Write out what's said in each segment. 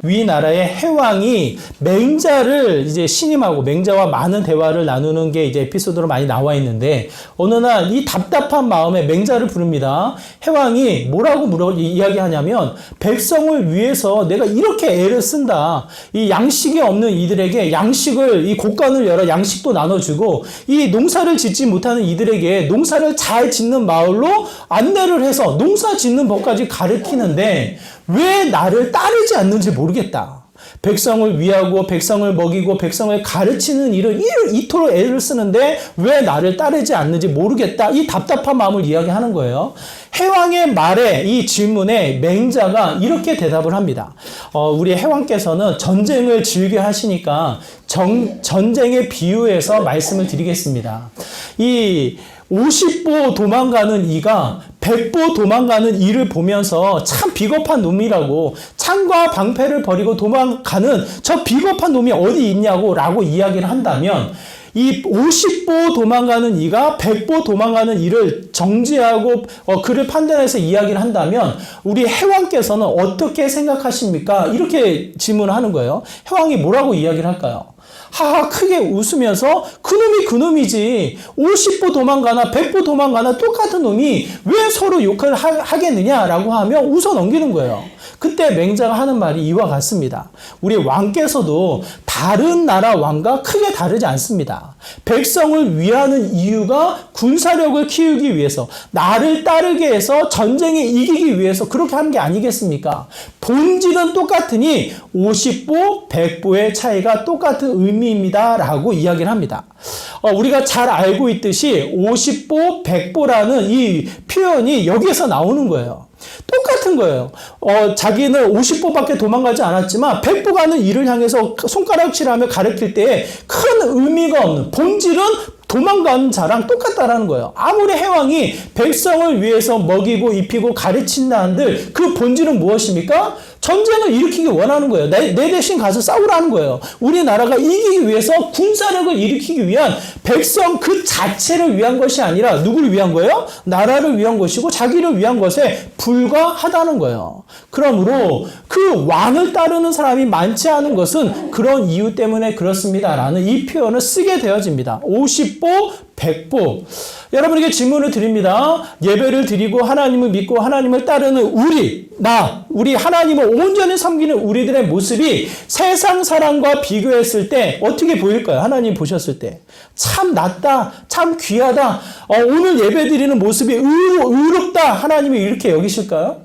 위나라의 해왕이 맹자를 이제 신임하고 맹자와 많은 대화를 나누는 게 이제 에피소드로 많이 나와 있는데 어느 날 이 답답한 마음에 맹자를 부릅니다. 해왕이 뭐라고 이야기하냐면 백성을 위해서 내가 이렇게 애를 쓴다. 이 양식이 없는 이들에게 양식을 이 곳간을 열어 양식도 나눠주고 이 농사를 짓지 못하는 이들에게 농사를 잘 짓는 마을로 안내를 해서 농사 짓는 법까지 가르치는데 왜 나를 따르지 않는지 모르겠다. 백성을 위하고 백성을 먹이고 백성을 가르치는 일을 이토록 애를 쓰는데 왜 나를 따르지 않는지 모르겠다. 이 답답한 마음을 이야기하는 거예요. 해왕의 말에 이 질문에 맹자가 이렇게 대답을 합니다. 우리 해왕께서는 전쟁을 즐겨 하시니까 전쟁에 비유해서 말씀을 드리겠습니다. 이 50보 도망가는 이가 100보 도망가는 이를 보면서 참 비겁한 놈이라고 창과 방패를 버리고 도망가는 저 비겁한 놈이 어디 있냐고 라고 이야기를 한다면 이 50보 도망가는 이가 100보 도망가는 이를 정지하고 그를 판단해서 이야기를 한다면 우리 해왕께서는 어떻게 생각하십니까? 이렇게 질문을 하는 거예요. 해왕이 뭐라고 이야기를 할까요? 하하 크게 웃으면서 그놈이 그놈이지 50보 도망가나 100보 도망가나 똑같은 놈이 왜 서로 욕을 하겠느냐라고 하며 웃어 넘기는 거예요. 그때 맹자가 하는 말이 이와 같습니다. 우리 왕께서도 다른 나라 왕과 크게 다르지 않습니다. 백성을 위하는 이유가 군사력을 키우기 위해서 나를 따르게 해서 전쟁에 이기기 위해서 그렇게 하는 게 아니겠습니까? 본질은 똑같으니 50보, 100보의 차이가 똑같은 의미입니다. 라고 이야기를 합니다. 우리가 잘 알고 있듯이 50보, 100보라는 이 표현이 여기에서 나오는 거예요. 똑같은 거예요. 자기는 50보밖에 도망가지 않았지만 100보 가는 일을 향해서 손가락질하며 가르칠 때에 큰 의미가 없는 본질은 도망가는 자랑 똑같다라는 거예요. 아무리 해왕이 백성을 위해서 먹이고 입히고 가르친다 한들 그 본질은 무엇입니까? 전쟁을 일으키기 원하는 거예요. 내 대신 가서 싸우라는 거예요. 우리나라가 이기기 위해서 군사력을 일으키기 위한 백성 그 자체를 위한 것이 아니라 누구를 위한 거예요? 나라를 위한 것이고 자기를 위한 것에 불과하다는 거예요. 그러므로 그 왕을 따르는 사람이 많지 않은 것은 그런 이유 때문에 그렇습니다라는 이 표현을 쓰게 되어집니다. 50보, 100보. 여러분에게 질문을 드립니다. 예배를 드리고 하나님을 믿고 하나님을 따르는 우리 하나님을 온전히 섬기는 우리들의 모습이 세상 사람과 비교했을 때 어떻게 보일까요? 하나님 보셨을 때. 참 낫다, 참 귀하다, 오늘 예배 드리는 모습이 의롭다, 하나님이 이렇게 여기실까요?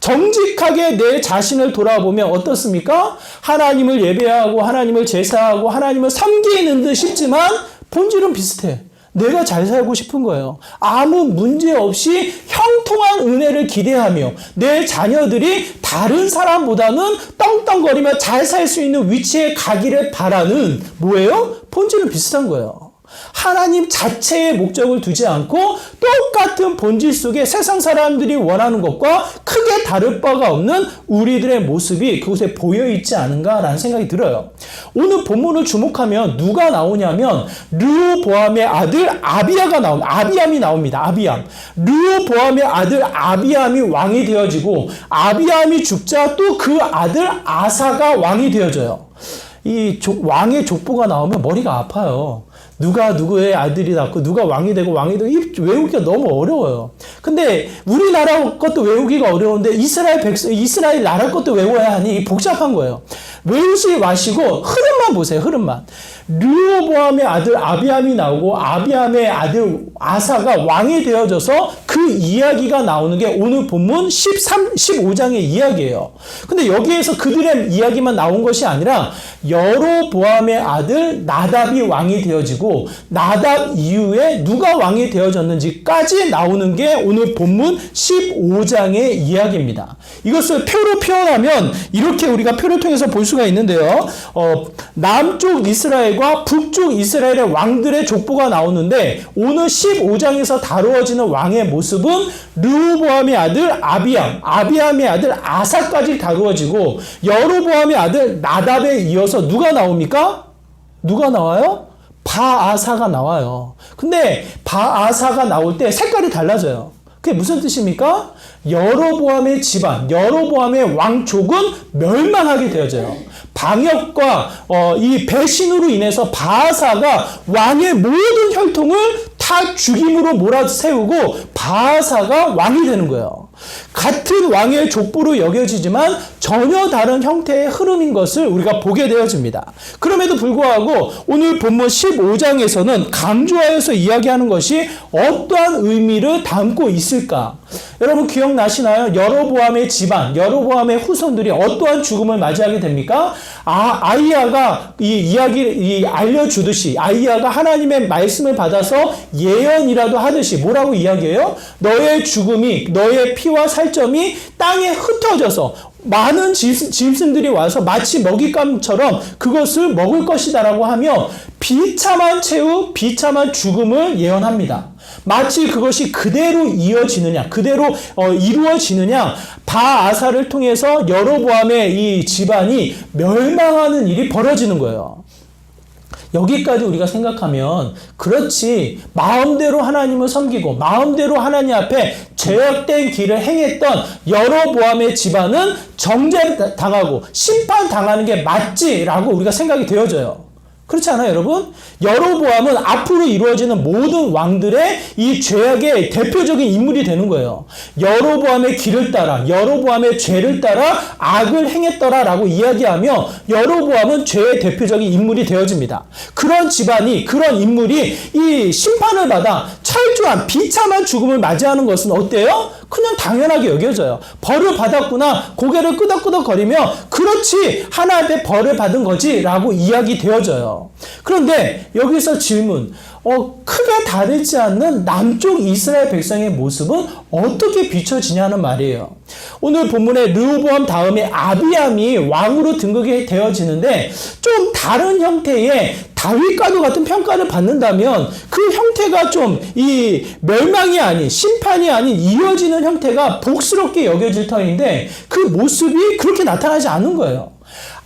정직하게 내 자신을 돌아보면 어떻습니까? 하나님을 예배하고 하나님을 제사하고 하나님을 섬기는 듯 싶지만 본질은 비슷해. 내가 잘 살고 싶은 거예요. 아무 문제 없이 형통한 은혜를 기대하며 내 자녀들이 다른 사람보다는 떵떵거리며 잘 살 수 있는 위치에 가기를 바라는 뭐예요? 본질은 비슷한 거예요. 하나님 자체의 목적을 두지 않고 똑같은 본질 속에 세상 사람들이 원하는 것과 크게 다를 바가 없는 우리들의 모습이 그곳에 보여있지 않은가라는 생각이 들어요. 오늘 본문을 주목하면 누가 나오냐면 르호보암의 아들 아비암이 나옵니다. 아비암. 르호보암의 아들 아비암이 왕이 되어지고 아비암이 죽자 또 그 아들 아사가 왕이 되어져요. 이 왕의 족보가 나오면 머리가 아파요. 누가 누구의 아들이 낳고 누가 왕이 되고 외우기가 너무 어려워요. 근데 우리나라 것도 외우기가 어려운데 이스라엘 나라 것도 외워야 하니 복잡한 거예요. 외우지 마시고 흐름만 보세요. 흐름만. 르호보암의 아들 아비암이 나오고 아비암의 아들 아사가 왕이 되어져서 그 이야기가 나오는 게 오늘 본문 15장의 이야기예요. 근데 여기에서 그들의 이야기만 나온 것이 아니라 여로보암의 아들 나답이 왕이 되어지고 나답 이후에 누가 왕이 되어졌는지까지 나오는 게 오늘 본문 15장의 이야기입니다. 이것을 표로 표현하면 이렇게 우리가 표를 통해서 볼 수가 있는데요. 남쪽 이스라엘과 북쪽 이스라엘의 왕들의 족보가 나오는데 오늘 15장에서 다루어지는 왕의 모습은 르호보암의 아들 아비암의 아들 아사까지 다루어지고 여로보암의 아들 나답에 이어서 누가 나옵니까? 누가 나와요? 바아사가 나와요. 근데 바아사가 나올 때 색깔이 달라져요. 그게 무슨 뜻입니까? 여로보암의 집안, 여로보암의 왕족은 멸망하게 되어져요. 방역과 이 배신으로 인해서 바하사가 왕의 모든 혈통을 다 죽임으로 몰아세우고 바하사가 왕이 되는 거예요. 같은 왕의 족보로 여겨지지만 전혀 다른 형태의 흐름인 것을 우리가 보게 되어집니다. 그럼에도 불구하고 오늘 본문 15장에서는 강조하여서 이야기하는 것이 어떠한 의미를 담고 있을까? 여러분 기억나시나요? 여로보암의 집안, 여로보암의 후손들이 어떠한 죽음을 맞이하게 됩니까? 아이야가 이 이야기를 알려주듯이 아이야가 하나님의 말씀을 받아서 예언이라도 하듯이 뭐라고 이야기해요? 너의 죽음이, 너의 피와 살점이 땅에 흩어져서 많은 짐승들이 와서 마치 먹잇감처럼 그것을 먹을 것이다라고 하며 비참한 최후, 비참한 죽음을 예언합니다. 마치 그것이 그대로 이어지느냐, 그대로 이루어지느냐, 바아사를 통해서 여로보암의 이 집안이 멸망하는 일이 벌어지는 거예요. 여기까지 우리가 생각하면 그렇지, 마음대로 하나님을 섬기고 마음대로 하나님 앞에 죄악된 길을 행했던 여로보암의 집안은 정죄당하고 심판당하는 게 맞지라고 우리가 생각이 되어져요. 그렇지 않아요, 여러분? 여로보암은 앞으로 이루어지는 모든 왕들의 이 죄악의 대표적인 인물이 되는 거예요. 여로보암의 길을 따라, 여로보암의 죄를 따라 악을 행했더라라고 이야기하며 여로보암은 죄의 대표적인 인물이 되어집니다. 그런 집안이, 그런 인물이 이 심판을 받아 철저한 비참한 죽음을 맞이하는 것은 어때요? 그냥 당연하게 여겨져요. 벌을 받았구나, 고개를 끄덕끄덕거리며 그렇지, 하나님의 벌을 받은 거지 라고 이야기되어져요. 그런데 여기서 질문, 크게 다르지 않는 남쪽 이스라엘 백성의 모습은 어떻게 비춰지냐는 말이에요. 오늘 본문에 르호보암 다음에 아비암이 왕으로 등극이 되어지는데 좀 다른 형태의 다윗과도 같은 평가를 받는다면 그 형태가 좀 이 멸망이 아닌, 심판이 아닌 이어지는 형태가 복스럽게 여겨질 터인데 그 모습이 그렇게 나타나지 않는 거예요.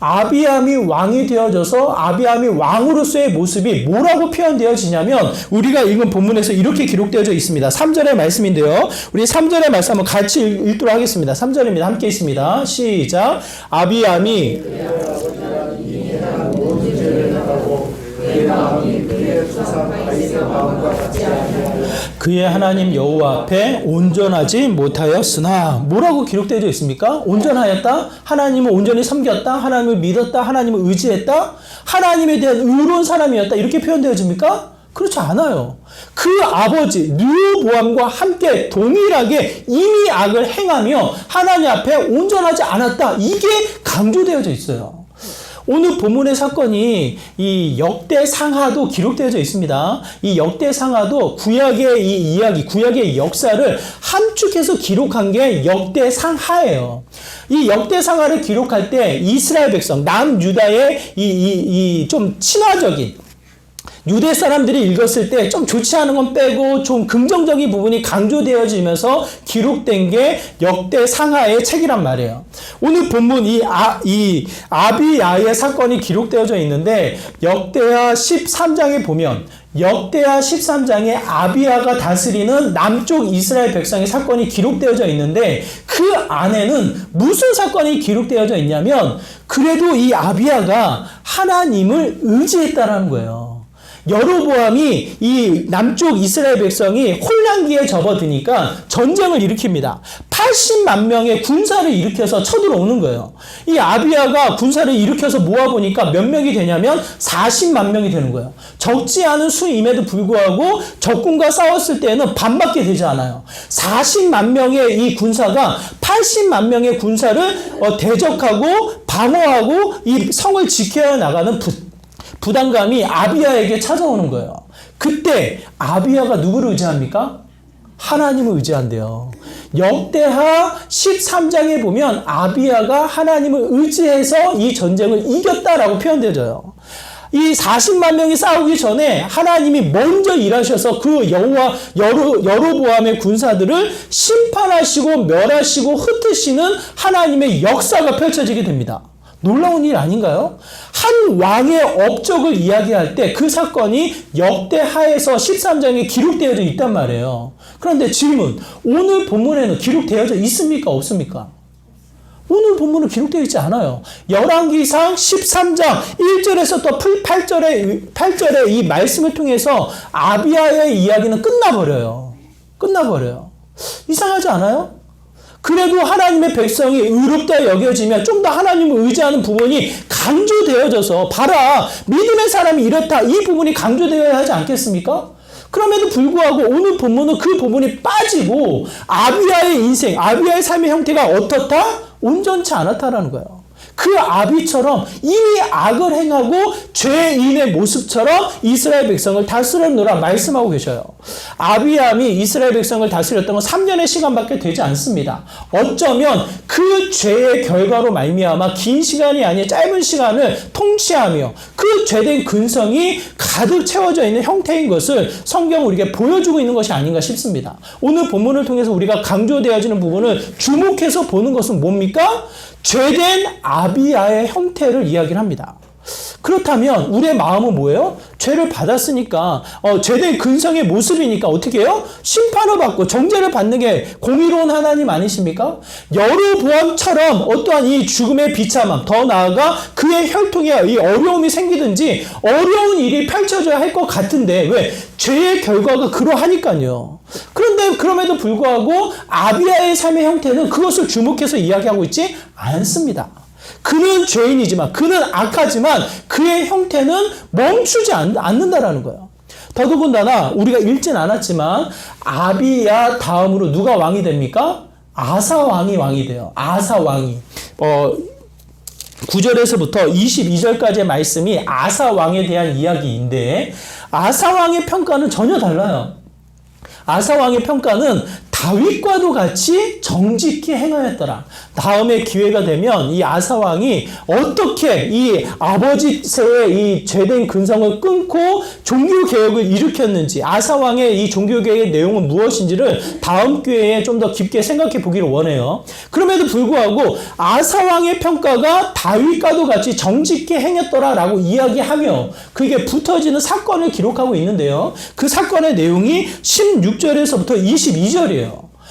아비암이 왕이 되어져서 아비암이 왕으로서의 모습이 뭐라고 표현되어지냐면 우리가 읽은 본문에서 이렇게 기록되어져 있습니다. 3절의 말씀인데요. 우리 3절의 말씀 한번 같이 읽도록 하겠습니다. 3절입니다. 함께 있습니다. 시작. 아비암이 그의 하나님 여호와 앞에 온전하지 못하였으나 뭐라고 기록되어 있습니까? 온전하였다? 하나님을 온전히 섬겼다? 하나님을 믿었다? 하나님을 의지했다? 하나님에 대한 의로운 사람이었다? 이렇게 표현되어집니까? 그렇지 않아요. 그 아버지 르호보암과 함께 동일하게 이미 악을 행하며 하나님 앞에 온전하지 않았다. 이게 강조되어져 있어요. 오늘 본문의 사건이 이 역대상하도 기록되어져 있습니다. 이 역대상하도 구약의 이 이야기, 구약의 역사를 함축해서 기록한 게 역대상하예요. 이 역대상하를 기록할 때 이스라엘 백성, 남유다의 이 좀 친화적인 유대 사람들이 읽었을 때 좀 좋지 않은 건 빼고 좀 긍정적인 부분이 강조되어지면서 기록된 게 역대상하의 책이란 말이에요. 오늘 본문 이 아비야의 사건이 기록되어져 있는데 역대하 13장에 보면 역대하 13장에 아비야가 다스리는 남쪽 이스라엘 백성의 사건이 기록되어져 있는데 그 안에는 무슨 사건이 기록되어져 있냐면 그래도 이 아비야가 하나님을 의지했다라는 거예요. 여로보암이 이 남쪽 이스라엘 백성이 혼란기에 접어드니까 전쟁을 일으킵니다. 80만 명의 군사를 일으켜서 쳐들어오는 거예요. 이 아비야가 군사를 일으켜서 모아보니까 몇 명이 되냐면 40만 명이 되는 거예요. 적지 않은 수임에도 불구하고 적군과 싸웠을 때는 반밖에 되지 않아요. 40만 명의 이 군사가 80만 명의 군사를 대적하고 방어하고 이 성을 지켜야 나가는 부담감이 아비야에게 찾아오는 거예요. 그때 아비야가 누구를 의지합니까? 하나님을 의지한대요. 역대하 13장에 보면 아비야가 하나님을 의지해서 이 전쟁을 이겼다라고 표현되어져요. 이 40만 명이 싸우기 전에 하나님이 먼저 일하셔서 그 여로보암의 군사들을 심판하시고 멸하시고 흩으시는 하나님의 역사가 펼쳐지게 됩니다. 놀라운 일 아닌가요? 한 왕의 업적을 이야기할 때 그 사건이 역대하에서 13장에 기록되어져 있단 말이에요. 그런데 질문, 오늘 본문에는 기록되어져 있습니까? 없습니까? 오늘 본문은 기록되어 있지 않아요. 열왕기상 13장 1절에서 또 8절의 이 말씀을 통해서 아비야의 이야기는 끝나버려요. 이상하지 않아요? 그래도 하나님의 백성이 의롭다 여겨지면 좀 더 하나님을 의지하는 부분이 강조되어져서 봐라, 믿음의 사람이 이렇다, 이 부분이 강조되어야 하지 않겠습니까? 그럼에도 불구하고 오늘 본문은 그 부분이 빠지고 아비야의 인생, 아비야의 삶의 형태가 어떻다? 온전치 않았다라는 거예요. 그 아비처럼 이미 악을 행하고 죄인의 모습처럼 이스라엘 백성을 다스렸노라 말씀하고 계셔요. 아비암이 이스라엘 백성을 다스렸던 건 3년의 시간밖에 되지 않습니다. 어쩌면 그 죄의 결과로 말미암아 긴 시간이 아닌 짧은 시간을 통치하며 그 죄된 근성이 가득 채워져 있는 형태인 것을 성경은 우리에게 보여주고 있는 것이 아닌가 싶습니다. 오늘 본문을 통해서 우리가 강조되어지는 부분을 주목해서 보는 것은 뭡니까? 죄된 아비야의 형태를 이야기를 합니다. 그렇다면 우리의 마음은 뭐예요? 죄를 받았으니까 죄된 근성의 모습이니까 어떻게 해요? 심판을 받고 정죄를 받는 게 공의로운 하나님 아니십니까? 여로보암처럼 어떠한 이 죽음의 비참함, 더 나아가 그의 혈통에 이 어려움이 생기든지 어려운 일이 펼쳐져야 할 것 같은데 왜? 죄의 결과가 그러하니까요. 그런데 그럼에도 불구하고 아비야의 삶의 형태는 그것을 주목해서 이야기하고 있지 않습니다. 그는 죄인이지만, 그는 악하지만 그의 형태는 멈추지 않는다라는 거예요. 더더군다나 우리가 읽진 않았지만 아비야 다음으로 누가 왕이 됩니까? 아사 왕이 돼요. 아사 왕이. 9절에서부터 22절까지의 말씀이 아사 왕에 대한 이야기인데 아사 왕의 평가는 전혀 달라요. 아사 왕의 평가는 다윗과도 같이 정직히 행하였더라. 다음에 기회가 되면 이 아사 왕이 어떻게 이 아버지 세의 이 죄된 근성을 끊고 종교 개혁을 일으켰는지, 아사 왕의 이 종교 개혁의 내용은 무엇인지를 다음 기회에 좀 더 깊게 생각해 보기를 원해요. 그럼에도 불구하고 아사 왕의 평가가 다윗과도 같이 정직히 행했더라라고 이야기하며 그게 붙어지는 사건을 기록하고 있는데요. 그 사건의 내용이 16절에서부터 22절이에요.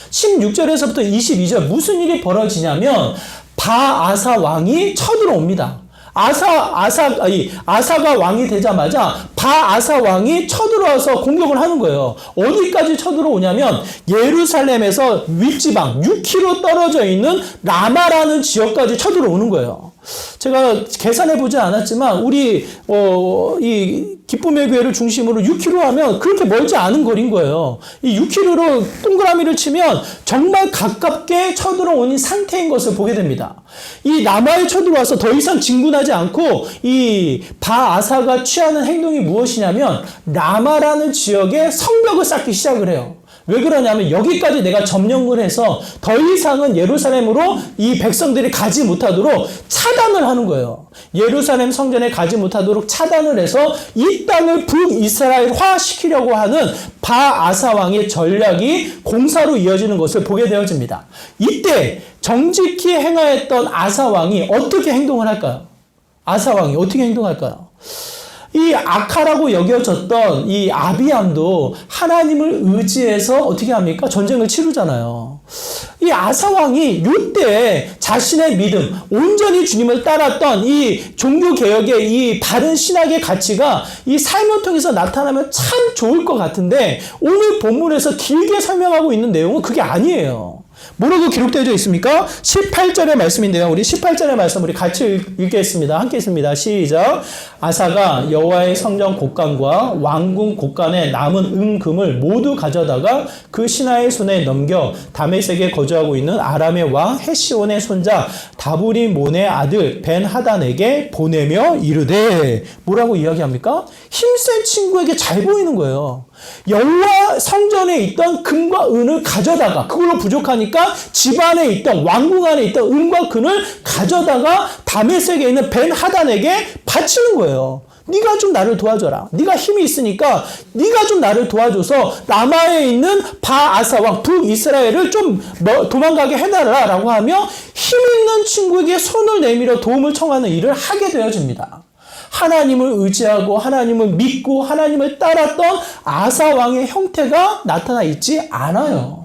16절에서부터 22절 무슨 일이 벌어지냐면 바아사 왕이 쳐들어옵니다. 아사가 왕이 되자마자 바아사 왕이 쳐들어와서 공격을 하는 거예요. 어디까지 쳐들어오냐면 예루살렘에서 윗지방 6km 떨어져 있는 라마라는 지역까지 쳐들어오는 거예요. 제가 계산해보지 않았지만 우리 이 기쁨의 교회를 중심으로 6km 하면 그렇게 멀지 않은 거리인 거예요. 이 6km로 동그라미를 치면 정말 가깝게 쳐들어온 상태인 것을 보게 됩니다. 이 라마에 쳐들어와서 더 이상 진군하지 않고 이 바아사가 취하는 행동이 무엇이냐면 라마라는 지역에 성벽을 쌓기 시작을 해요. 왜 그러냐면 여기까지 내가 점령을 해서 더 이상은 예루살렘으로 이 백성들이 가지 못하도록 차단을 하는 거예요. 예루살렘 성전에 가지 못하도록 차단을 해서 이 땅을 북이스라엘화 시키려고 하는 바아사 왕의 전략이 공사로 이어지는 것을 보게 되어집니다. 이때 정직히 행하였던 아사 왕이 어떻게 행동을 할까요? 아사 왕이 어떻게 행동할까요? 이 악하라고 여겨졌던 이 아비암도 하나님을 의지해서 어떻게 합니까? 전쟁을 치르잖아요. 이 아사 왕이 이때 자신의 믿음, 온전히 주님을 따랐던 이 종교개혁의 이 바른 신학의 가치가 이 삶을 통해서 나타나면 참 좋을 것 같은데 오늘 본문에서 길게 설명하고 있는 내용은 그게 아니에요. 뭐라고 기록되어 있습니까? 18절의 말씀인데요. 우리 18절의 말씀 우리 같이 읽겠습니다. 함께 읽습니다. 시작. 아사가 여호와의 성전 곳간과 왕궁 곳간에 남은 은금을 모두 가져다가 그 신하의 손에 넘겨 다메섹에 거주하고 있는 아람의 왕 헤시온의 손자 다브리몬의 아들 벤하단에게 보내며 이르되 뭐라고 이야기합니까? 힘센 친구에게 잘 보이는 거예요. 여호와 성전에 있던 금과 은을 가져다가 그걸로 부족하니까 집 안에 있던 왕궁 안에 있던 은과 금을 가져다가 다메섹에 있는 벤하단에게 바치는 거예요. 네가 좀 나를 도와줘라. 네가 힘이 있으니까 네가 좀 나를 도와줘서 라마에 있는 바아사 왕 북이스라엘을 좀 도망가게 해달라 라고 하며 힘 있는 친구에게 손을 내밀어 도움을 청하는 일을 하게 되어집니다. 하나님을 의지하고 하나님을 믿고 하나님을 따랐던 아사 왕의 형태가 나타나 있지 않아요.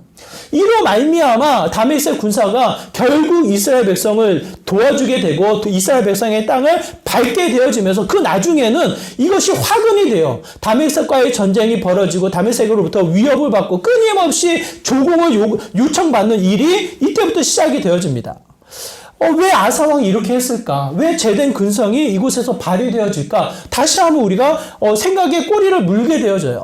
이로 말미암아 다메섹 군사가 결국 이스라엘 백성을 도와주게 되고 이스라엘 백성의 땅을 밟게 되어지면서 그 나중에는 이것이 화근이 돼요. 다메섹과의 전쟁이 벌어지고 다메섹으로부터 위협을 받고 끊임없이 조공을 요청받는 일이 이때부터 시작이 되어집니다. 왜 아사왕이 이렇게 했을까? 왜 제된 근성이 이곳에서 발휘되어질까? 다시 한번 우리가 생각의 꼬리를 물게 되어져요.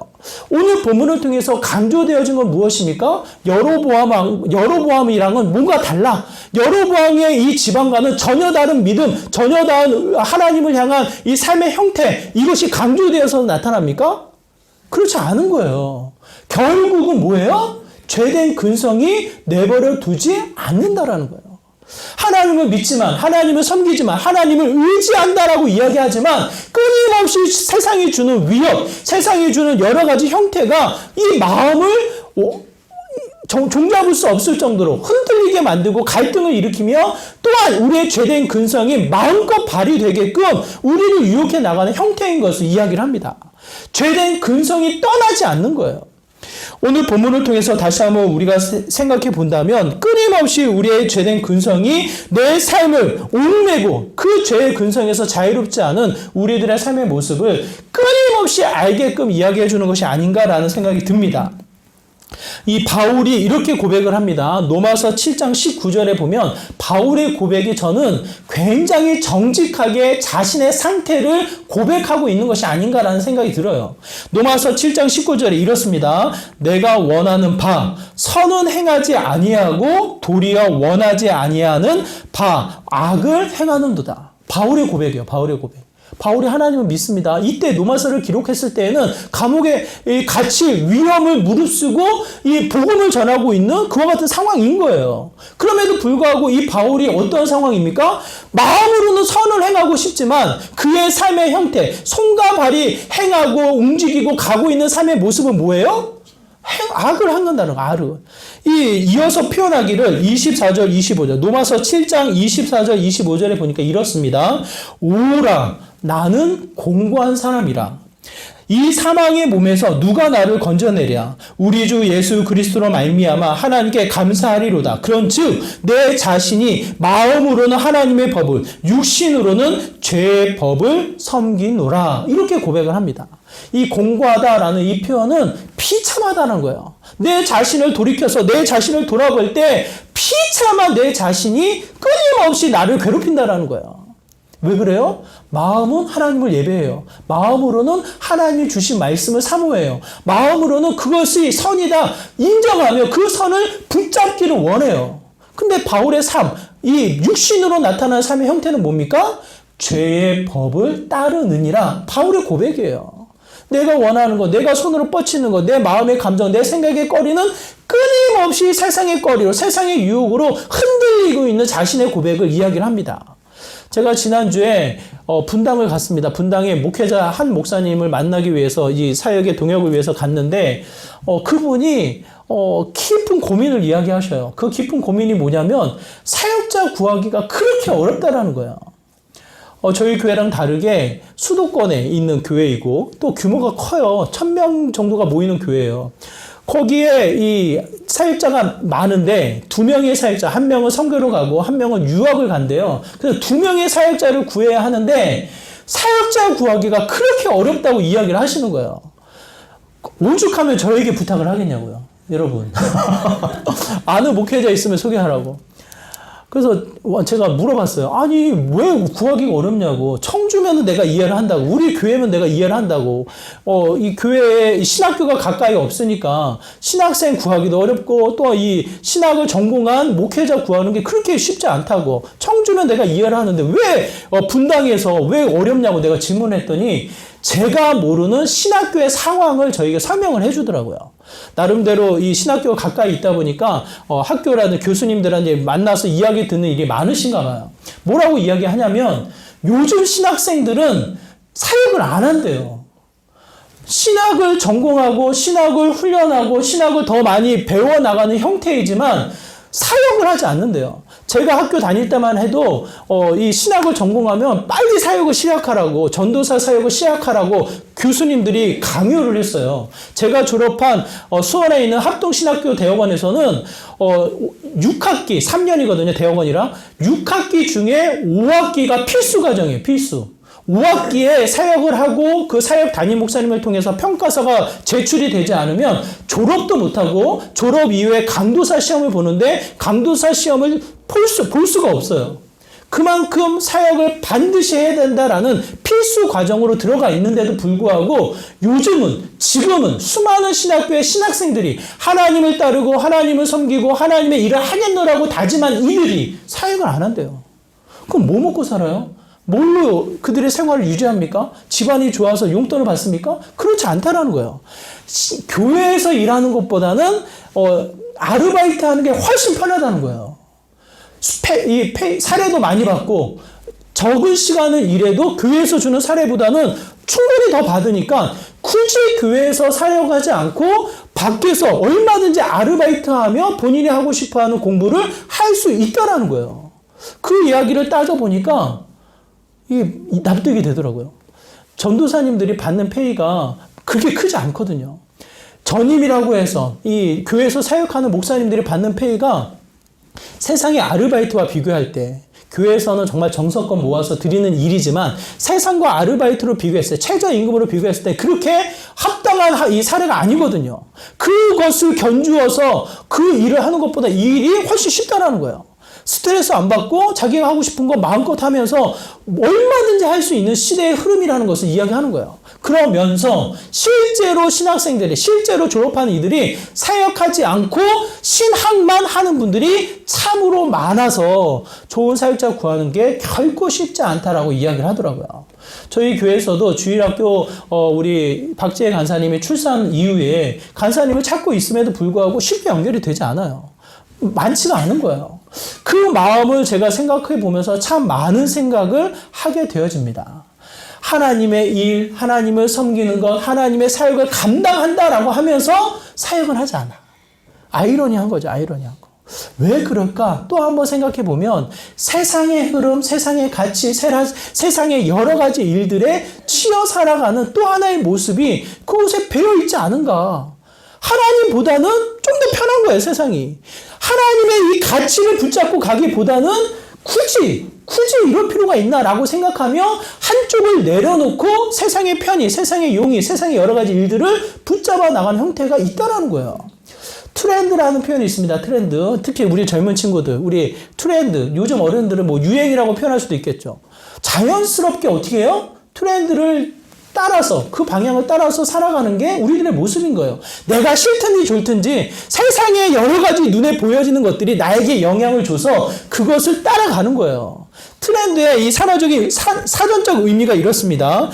오늘 본문을 통해서 강조되어진 건 무엇입니까? 여로보암이랑은 뭔가 달라. 여로보암의 이 지방과는 전혀 다른 믿음, 전혀 다른 하나님을 향한 이 삶의 형태, 이것이 강조되어서 나타납니까? 그렇지 않은 거예요. 결국은 뭐예요? 죄된 근성이 내버려 두지 않는다라는 거예요. 하나님을 믿지만, 하나님을 섬기지만, 하나님을 의지한다라고 이야기하지만 끊임없이 세상이 주는 위협, 세상이 주는 여러 가지 형태가 이 마음을 종잡을 수 없을 정도로 흔들리게 만들고 갈등을 일으키며 또한 우리의 죄된 근성이 마음껏 발휘되게끔 우리를 유혹해 나가는 형태인 것을 이야기를 합니다. 죄된 근성이 떠나지 않는 거예요. 오늘 본문을 통해서 다시 한번 우리가 생각해 본다면 끊임없이 우리의 죄된 근성이 내 삶을 옥매고 그 죄의 근성에서 자유롭지 않은 우리들의 삶의 모습을 끊임없이 알게끔 이야기해 주는 것이 아닌가라는 생각이 듭니다. 이 바울이 이렇게 고백을 합니다. 로마서 7장 19절에 보면 바울의 고백이 저는 굉장히 정직하게 자신의 상태를 고백하고 있는 것이 아닌가라는 생각이 들어요. 로마서 7장 19절에 이렇습니다. 내가 원하는 바 선은 행하지 아니하고 도리어 원하지 아니하는 바 악을 행하는도다. 바울의 고백이에요. 바울의 고백. 바울이 하나님을 믿습니다. 이때 로마서를 기록했을 때에는 감옥에 갇힐 위험을 무릅쓰고 이 복음을 전하고 있는 그와 같은 상황인 거예요. 그럼에도 불구하고 이 바울이 어떤 상황입니까? 마음으로는 선을 행하고 싶지만 그의 삶의 형태, 손과 발이 행하고 움직이고 가고 있는 삶의 모습은 뭐예요? 악을 행한다는 거, 악을. 이어서 표현하기를 24절, 25절, 로마서 7장 24절, 25절에 보니까 이렇습니다. 오라, 나는 공고한 사람이라. 이 사망의 몸에서 누가 나를 건져내랴. 우리 주 예수 그리스도로 말미암아 하나님께 감사하리로다. 그런즉 내 자신이 마음으로는 하나님의 법을, 육신으로는 죄의 법을 섬기노라. 이렇게 고백을 합니다. 이 공고하다라는 이 표현은 비참하다는 거예요. 내 자신을 돌이켜서 내 자신을 돌아볼 때 비참한 내 자신이 끊임없이 나를 괴롭힌다라는 거예요. 왜 그래요? 마음은 하나님을 예배해요. 마음으로는 하나님이 주신 말씀을 사모해요. 마음으로는 그것이 선이다 인정하며 그 선을 붙잡기를 원해요. 근데 바울의 삶, 이 육신으로 나타나는 삶의 형태는 뭡니까? 죄의 법을 따르느니라. 바울의 고백이에요. 내가 원하는 것, 내가 손으로 뻗치는 것, 내 마음의 감정, 내 생각의 거리는 끊임없이 세상의 거리로, 세상의 유혹으로 흔들리고 있는 자신의 고백을 이야기를 합니다. 제가 지난주에 분당을 갔습니다. 분당에 목회자 한 목사님을 만나기 위해서 이 사역의 동역을 위해서 갔는데 그분이 깊은 고민을 이야기하셔요. 그 깊은 고민이 뭐냐면 사역자 구하기가 그렇게 어렵다라는 거예요. 저희 교회랑 다르게 수도권에 있는 교회이고 또 규모가 커요. 1000명 정도가 모이는 교회예요. 거기에 이 사역자가 많은데 2명의 사역자, 1명은 선교로 가고 1명은 유학을 간대요. 그래서 2명의 사역자를 구해야 하는데 사역자 구하기가 그렇게 어렵다고 이야기를 하시는 거예요. 오죽하면 저에게 부탁을 하겠냐고요. 여러분. 아는 목회자 있으면 소개하라고. 그래서 제가 물어봤어요. 아니 왜 구하기가 어렵냐고. 청주면은 내가 이해를 한다고. 우리 교회면 내가 이해를 한다고. 이 교회에 신학교가 가까이 없으니까 신학생 구하기도 어렵고 또 이 신학을 전공한 목회자 구하는 게 그렇게 쉽지 않다고. 청주면 내가 이해를 하는데 왜 분당에서 왜 어렵냐고 내가 질문했더니 제가 모르는 신학교의 상황을 저에게 설명을 해주더라고요. 나름대로 이 신학교가 가까이 있다 보니까 학교라든 교수님들한테 만나서 이야기 듣는 일이 많으신가 봐요. 뭐라고 이야기하냐면 요즘 신학생들은 사역을 안 한대요. 신학을 전공하고 신학을 훈련하고 신학을 더 많이 배워나가는 형태이지만 사역을 하지 않는데요. 제가 학교 다닐 때만 해도 이 신학을 전공하면 빨리 사역을 시작하라고, 전도사 사역을 시작하라고 교수님들이 강요를 했어요. 제가 졸업한 수원에 있는 합동신학교 대학원에서는 6학기, 3년이거든요, 대학원이랑. 6학기 중에 5학기가 필수 과정이에요, 필수. 5학기에 사역을 하고 그 사역 담임 목사님을 통해서 평가서가 제출이 되지 않으면 졸업도 못하고, 졸업 이후에 강도사 시험을 보는데 강도사 시험을 볼 수가 없어요. 그만큼 사역을 반드시 해야 된다라는 필수 과정으로 들어가 있는데도 불구하고 지금은 수많은 신학교의 신학생들이 하나님을 따르고 하나님을 섬기고 하나님의 일을 하겠노라고 다짐한 이들이 사역을 안 한대요. 그럼 뭐 먹고 살아요? 뭘로 그들의 생활을 유지합니까? 집안이 좋아서 용돈을 받습니까? 그렇지 않다라는 거예요. 교회에서 일하는 것보다는 아르바이트 하는 게 훨씬 편하다는 거예요. 사례도 많이 받고 적은 시간을 일해도 교회에서 주는 사례보다는 충분히 더 받으니까 굳이 교회에서 사역하지 않고 밖에서 얼마든지 아르바이트하며 본인이 하고 싶어하는 공부를 할 수 있다라는 거예요. 그 이야기를 따져보니까 납득이 되더라고요. 전도사님들이 받는 페이가 그렇게 크지 않거든요. 전임이라고 해서 이 교회에서 사역하는 목사님들이 받는 페이가 세상의 아르바이트와 비교할 때, 교회에서는 정말 정성껏 모아서 드리는 일이지만 세상과 아르바이트로 비교했을 때, 최저임금으로 비교했을 때 그렇게 합당한 이 사례가 아니거든요. 그것을 견주어서 그 일을 하는 것보다 이 일이 훨씬 쉽다라는 거예요. 스트레스 안 받고 자기가 하고 싶은 거 마음껏 하면서 얼마든지 할 수 있는 시대의 흐름이라는 것을 이야기하는 거예요. 그러면서 실제로 신학생들이, 실제로 졸업하는 이들이 사역하지 않고 신학만 하는 분들이 참으로 많아서 좋은 사역자 구하는 게 결코 쉽지 않다라고 이야기를 하더라고요. 저희 교회에서도 주일학교 우리 박재혜 간사님이 출산 이후에 간사님을 찾고 있음에도 불구하고 쉽게 연결이 되지 않아요. 많지가 않은 거예요. 그 마음을 제가 생각해 보면서 참 많은 생각을 하게 되어집니다. 하나님의 일, 하나님을 섬기는 것, 하나님의 사역을 감당한다라고 하면서 사역을 하지 않아. 아이러니한 거죠, 아이러니한 거. 왜 그럴까? 또 한번 생각해 보면 세상의 흐름, 세상의 가치, 세상의 여러 가지 일들에 치여 살아가는 또 하나의 모습이 그곳에 배어 있지 않은가. 하나님보다는 좀 더 편한 거예요, 세상이. 하나님의 이 가치를 붙잡고 가기보다는 굳이 이럴 필요가 있나라고 생각하며 한쪽을 내려놓고 세상의 편의, 세상의 용의, 세상의 여러 가지 일들을 붙잡아 나가는 형태가 있다라는 거예요. 트렌드라는 표현이 있습니다. 트렌드. 특히 우리 젊은 친구들, 우리 트렌드, 요즘 어른들은 뭐 유행이라고 표현할 수도 있겠죠. 자연스럽게 어떻게 해요? 트렌드를 따라서, 그 방향을 따라서 살아가는 게 우리들의 모습인 거예요. 내가 싫든지 좋든지 세상에 여러 가지 눈에 보여지는 것들이 나에게 영향을 줘서 그것을 따라가는 거예요. 트렌드의 이 사전적 의미가 이렇습니다.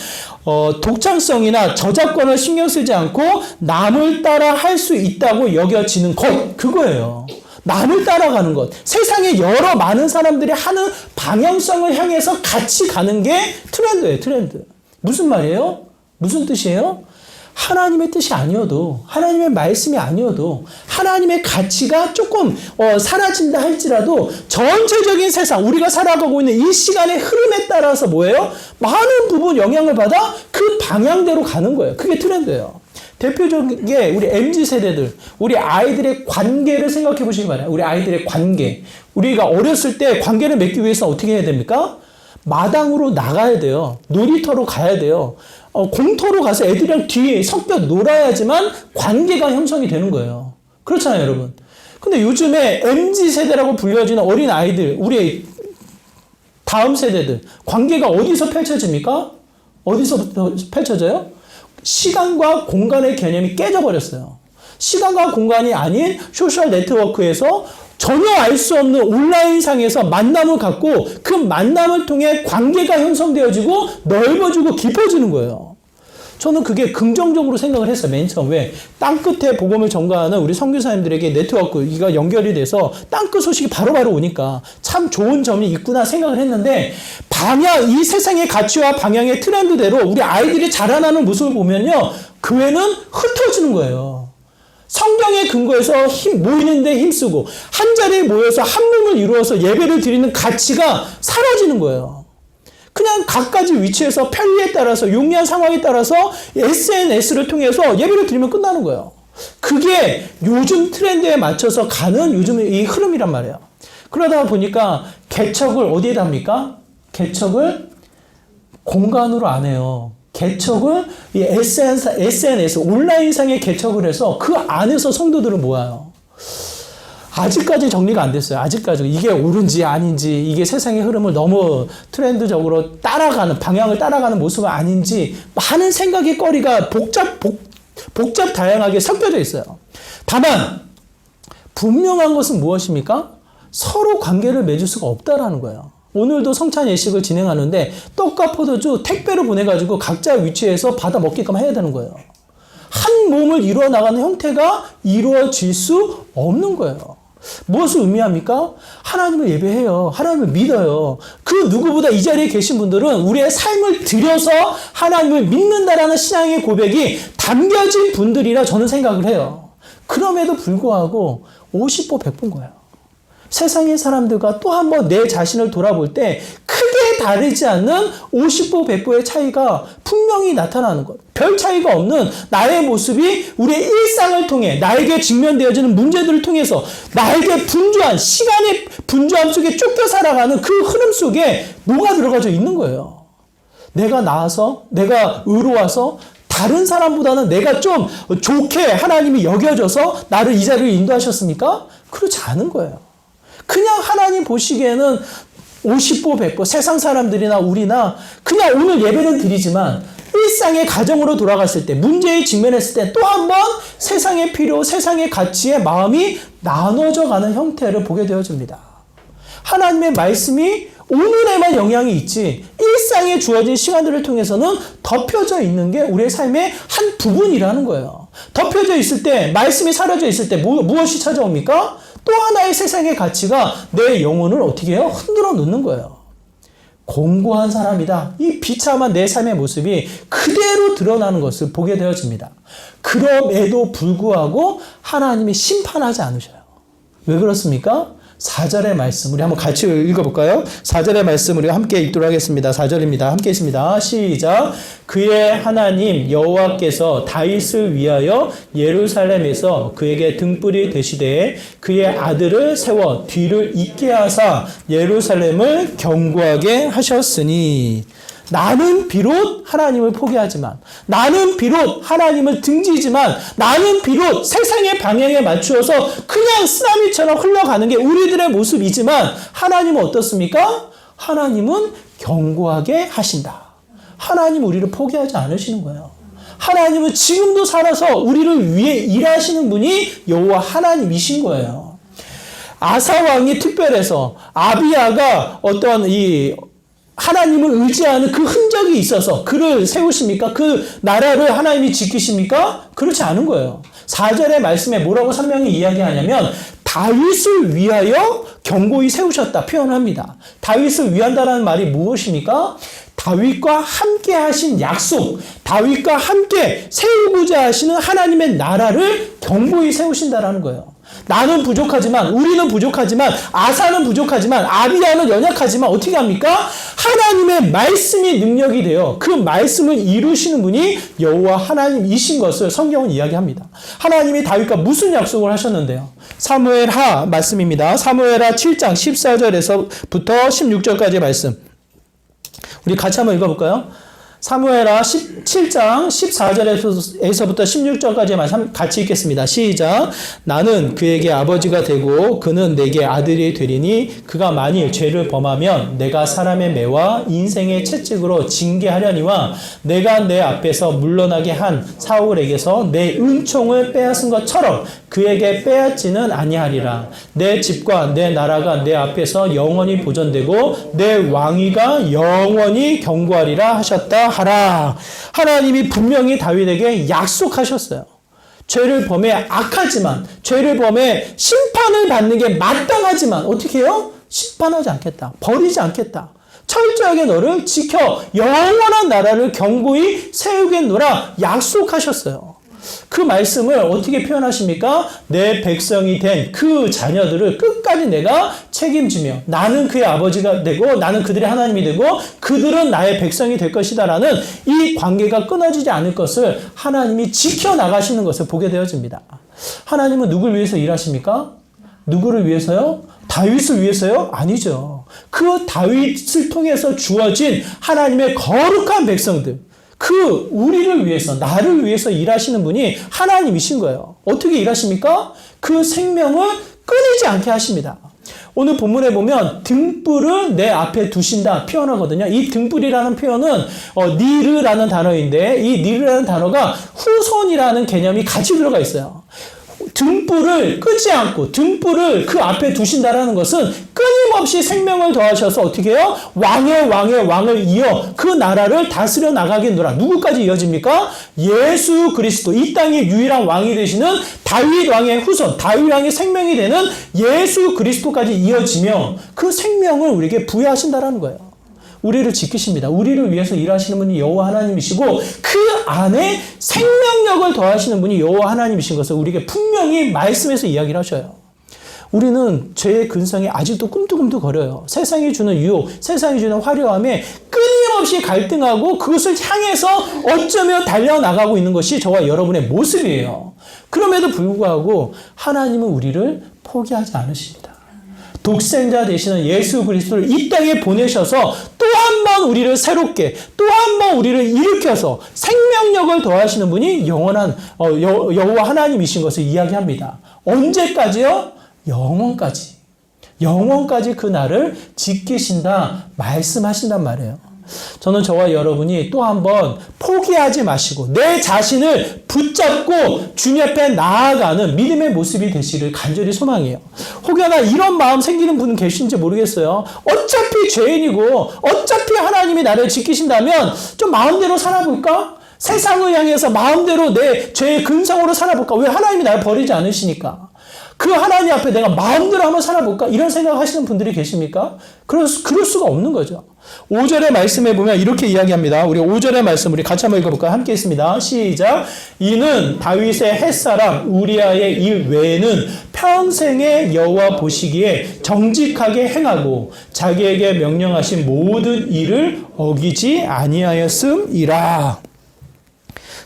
독창성이나 저작권을 신경 쓰지 않고 남을 따라 할 수 있다고 여겨지는 것, 그거예요. 남을 따라가는 것. 세상에 여러 많은 사람들이 하는 방향성을 향해서 같이 가는 게 트렌드예요, 트렌드. 무슨 말이에요? 무슨 뜻이에요? 하나님의 뜻이 아니어도, 하나님의 말씀이 아니어도, 하나님의 가치가 조금 사라진다 할지라도 전체적인 세상, 우리가 살아가고 있는 이 시간의 흐름에 따라서 뭐예요? 많은 부분 영향을 받아 그 방향대로 가는 거예요. 그게 트렌드예요. 대표적인 게 우리 MZ세대들, 우리 아이들의 관계를 생각해 보시기 바랍니다. 우리 아이들의 관계. 우리가 어렸을 때 관계를 맺기 위해서 어떻게 해야 됩니까? 마당으로 나가야 돼요. 놀이터로 가야 돼요. 공터로 가서 애들이랑 뒤에 섞여 놀아야지만 관계가 형성이 되는 거예요. 그렇잖아요, 여러분. 근데 요즘에 MZ세대라고 불려지는 어린 아이들, 우리 다음 세대들, 관계가 어디서 펼쳐집니까? 어디서부터 펼쳐져요? 시간과 공간의 개념이 깨져버렸어요. 시간과 공간이 아닌 소셜 네트워크에서 전혀 알 수 없는 온라인상에서 만남을 갖고 그 만남을 통해 관계가 형성되어지고 넓어지고 깊어지는 거예요. 저는 그게 긍정적으로 생각을 했어요. 맨 처음. 왜? 땅끝에 복음을 전가하는 우리 선교사님들에게 네트워크가 연결이 돼서 땅끝 소식이 바로바로 오니까 참 좋은 점이 있구나 생각을 했는데, 이 세상의 가치와 방향의 트렌드대로 우리 아이들이 자라나는 모습을 보면요, 교회는 흩어지는 거예요. 성경에 근거해서 모이는데 힘쓰고 한 자리에 모여서 한 몸을 이루어서 예배를 드리는 가치가 사라지는 거예요. 그냥 각가지 위치에서 편리에 따라서 용이한 상황에 따라서 SNS를 통해서 예배를 드리면 끝나는 거예요. 그게 요즘 트렌드에 맞춰서 가는 요즘 이 흐름이란 말이에요. 그러다 보니까 개척을 어디에다 합니까? 개척을 공간으로 안 해요. 개척을 이 SNS 온라인상에 개척을 해서 그 안에서 성도들을 모아요. 아직까지 정리가 안 됐어요. 아직까지 이게 옳은지 아닌지, 이게 세상의 흐름을 너무 트렌드적으로 따라가는, 방향을 따라가는 모습은 아닌지 많은 생각의 거리가 복잡 다양하게 섞여져 있어요. 다만 분명한 것은 무엇입니까? 서로 관계를 맺을 수가 없다라는 거예요. 오늘도 성찬 예식을 진행하는데 떡과 포도주 택배로 보내가지고 각자 위치에서 받아 먹게끔 해야 되는 거예요. 한 몸을 이루어 나가는 형태가 이루어질 수 없는 거예요. 무엇을 의미합니까? 하나님을 예배해요. 하나님을 믿어요. 그 누구보다 이 자리에 계신 분들은 우리의 삶을 들여서 하나님을 믿는다라는 신앙의 고백이 담겨진 분들이라 저는 생각을 해요. 그럼에도 불구하고 50보 100보인 거예요. 세상의 사람들과 또 한 번 내 자신을 돌아볼 때 크게 다르지 않는 50보 100보의 차이가 분명히 나타나는 것. 별 차이가 없는 나의 모습이 우리의 일상을 통해 나에게 직면되어지는 문제들을 통해서 나에게 분주한 시간의 분주함 속에 쫓겨 살아가는 그 흐름 속에 뭐가 들어가져 있는 거예요. 내가 나아서 내가 의로워서 다른 사람보다는 내가 좀 좋게 하나님이 여겨져서 나를 이 자리를 인도하셨습니까? 그렇지 않은 거예요. 그냥 하나님 보시기에는 50보 100보 세상 사람들이나 우리나 그냥 오늘 예배는 드리지만 일상의 가정으로 돌아갔을 때 문제에 직면했을 때 또 한 번 세상의 필요, 세상의 가치에 마음이 나눠져 가는 형태를 보게 되어집니다. 하나님의 말씀이 오늘에만 영향이 있지 일상에 주어진 시간들을 통해서는 덮여져 있는 게 우리의 삶의 한 부분이라는 거예요. 덮여져 있을 때, 말씀이 사라져 있을 때 무엇이 찾아옵니까? 또 하나의 세상의 가치가 내 영혼을 어떻게 해요? 흔들어 놓는 거예요. 공고한 사람이다. 이 비참한 내 삶의 모습이 그대로 드러나는 것을 보게 되어집니다. 그럼에도 불구하고 하나님이 심판하지 않으셔요. 왜 그렇습니까? 4절의 말씀 우리 한번 같이 읽어볼까요? 4절의 말씀 우리 함께 읽도록 하겠습니다. 4절입니다. 함께 있습니다. 시작. 그의 하나님 여호와께서 다윗을 위하여 예루살렘에서 그에게 등불이 되시되 그의 아들을 세워 뒤를 잇게 하사 예루살렘을 견고하게 하셨으니 나는 비록 하나님을 포기하지만 나는 비록 하나님을 등지지만 나는 비록 세상의 방향에 맞추어서 그냥 쓰나미처럼 흘러가는 게 우리들의 모습이지만 하나님은 어떻습니까? 하나님은 견고하게 하신다. 하나님은 우리를 포기하지 않으시는 거예요. 하나님은 지금도 살아서 우리를 위해 일하시는 분이 여호와 하나님이신 거예요. 아사 왕이 특별해서 아비야가 어떤 하나님을 의지하는 그 흔적이 있어서 그를 세우십니까? 그 나라를 하나님이 지키십니까? 그렇지 않은 거예요. 4절의 말씀에 뭐라고 선명히 이야기하냐면 다윗을 위하여 견고히 세우셨다 표현합니다. 다윗을 위한다는 말이 무엇입니까? 다윗과 함께 하신 약속, 다윗과 함께 세우고자 하시는 하나님의 나라를 견고히 세우신다라는 거예요. 나는 부족하지만, 우리는 부족하지만, 아사는 부족하지만, 아비야는 연약하지만 어떻게 합니까? 하나님의 말씀이 능력이 되어 그 말씀을 이루시는 분이 여호와 하나님이신 것을 성경은 이야기합니다. 하나님이 다윗과 무슨 약속을 하셨는데요? 사무엘하 말씀입니다. 사무엘하 7장 14절에서부터 16절까지의 말씀. 우리 같이 한번 읽어볼까요? 사무엘하 17장 14절에서부터 16절까지의 말씀 같이 읽겠습니다. 시작. 나는 그에게 아버지가 되고 그는 내게 아들이 되리니 그가 만일 죄를 범하면 내가 사람의 매와 인생의 채찍으로 징계하려니와 내가 내 앞에서 물러나게 한 사울에게서 내 은총을 빼앗은 것처럼 그에게 빼앗지는 아니하리라. 내 집과 내 나라가 내 앞에서 영원히 보존되고 내 왕위가 영원히 견고하리라 하셨다 하라. 하나님이 분명히 다윗에게 약속하셨어요. 죄를 범해 악하지만, 죄를 범해 심판을 받는 게 마땅하지만 어떻게 해요? 심판하지 않겠다. 버리지 않겠다. 철저하게 너를 지켜 영원한 나라를 견고히 세우겠노라 약속하셨어요. 그 말씀을 어떻게 표현하십니까? 내 백성이 된 그 자녀들을 끝까지 내가 책임지며 나는 그의 아버지가 되고 나는 그들의 하나님이 되고 그들은 나의 백성이 될 것이다라는 이 관계가 끊어지지 않을 것을 하나님이 지켜나가시는 것을 보게 되어집니다. 하나님은 누굴 위해서 일하십니까? 누구를 위해서요? 다윗을 위해서요? 아니죠. 그 다윗을 통해서 주어진 하나님의 거룩한 백성들, 그 우리를 위해서, 나를 위해서 일하시는 분이 하나님이신 거예요. 어떻게 일하십니까? 그 생명을 끊이지 않게 하십니다. 오늘 본문에 보면 등불을 내 앞에 두신다 표현하거든요. 이 등불이라는 표현은 니르라는 단어인데 이 니르라는 단어가 후손이라는 개념이 같이 들어가 있어요. 등불을 끄지 않고 등불을 그 앞에 두신다라는 것은 끊임없이 생명을 더하셔서 어떻게 해요? 왕의 왕을 이어 그 나라를 다스려 나가겠노라. 누구까지 이어집니까? 예수 그리스도, 이 땅의 유일한 왕이 되시는 다윗 왕의 후손, 다윗 왕의 생명이 되는 예수 그리스도까지 이어지며 그 생명을 우리에게 부여하신다라는 거예요. 우리를 지키십니다. 우리를 위해서 일하시는 분이 여호와 하나님이시고 그 안에 생명력을 더하시는 분이 여호와 하나님이신 것을 우리에게 분명히 말씀에서 이야기를 하셔요. 우리는 죄의 근성이 아직도 꿈틀꿈틀 거려요. 세상이 주는 유혹, 세상이 주는 화려함에 끊임없이 갈등하고 그것을 향해서 어쩌며 달려나가고 있는 것이 저와 여러분의 모습이에요. 그럼에도 불구하고 하나님은 우리를 포기하지 않으십니다. 독생자 되시는 예수 그리스도를 이 땅에 보내셔서 또 한 번 우리를 새롭게, 또 한 번 우리를 일으켜서 생명력을 더하시는 분이 영원한 여호와 하나님이신 것을 이야기합니다. 언제까지요? 영원까지. 영원까지 그 날을 지키신다 말씀하신단 말이에요. 저는 저와 여러분이 또 한 번 포기하지 마시고 내 자신을 붙잡고 주님 앞에 나아가는 믿음의 모습이 되시를 간절히 소망해요. 혹여나 이런 마음 생기는 분은 계신지 모르겠어요. 어차피 죄인이고 어차피 하나님이 나를 지키신다면 좀 마음대로 살아볼까? 세상을 향해서 마음대로 내 죄의 근성으로 살아볼까? 왜 하나님이 나를 버리지 않으시니까? 그 하나님 앞에 내가 마음대로 한번 살아볼까? 이런 생각하시는 분들이 계십니까? 그럴 수가 없는 거죠. 5절의 말씀에 보면 이렇게 이야기합니다. 우리 5절의 말씀 우리 같이 한번 읽어볼까요? 함께 있습니다. 시작. 이는 다윗의 햇사람 우리아의 일 외에는 평생에 여호와 보시기에 정직하게 행하고 자기에게 명령하신 모든 일을 어기지 아니하였음이라.